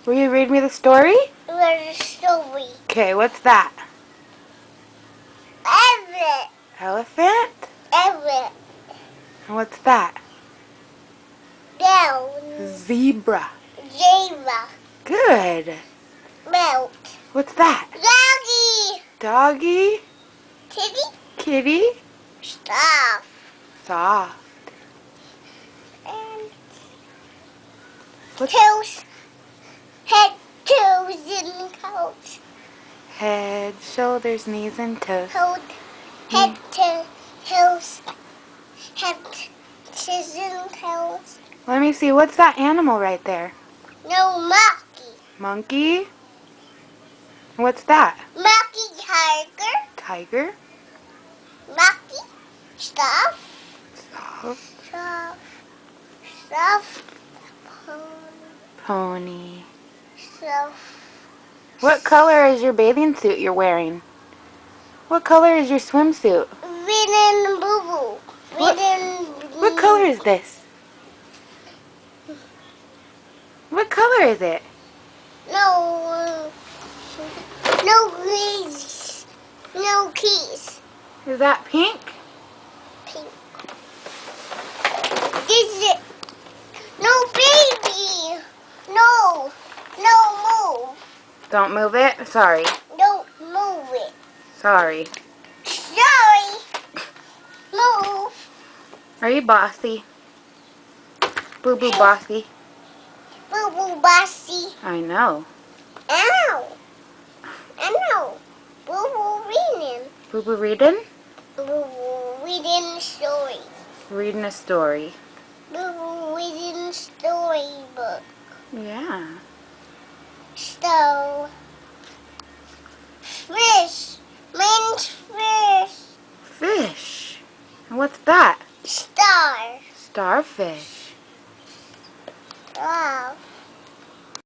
Will you read me the story? Read the story. Okay, what's that? Elephant. Elephant? Elephant. And what's that? Down. Zebra. Zebra. Good. Belt. What's that? Doggy. Doggy? Kitty. Kitty? Stuff. Soft. And What's toes. Head, toes, and coat. head, shoulders, knees, and toes? Coat. Head, toes. Head, toes, and toes. Let me see. What's that animal right there? No monkey. Monkey? What's that? Monkey tiger. Tiger? Monkey. Stuff. Soft. Stuff. Stuff. Pony. Stuff. What color is your bathing suit you're wearing? What color is your swimsuit? Red and blue. Red and blue. What color is this? What color is it? No. No keys. No keys. Is that pink? Pink. Is it? No baby. No. No move. Don't move it? Sorry. Don't move it. Sorry. Sorry. Move. Are you bossy? Boo boo bossy. Boo boo bossy. I know. Ow. I know. Boo boo reading. Boo boo reading? Boo boo reading story. Reading a story. Boo boo reading storybook. Yeah. So, fish. Means fish. Fish. And what's that? Star. Starfish. Wow.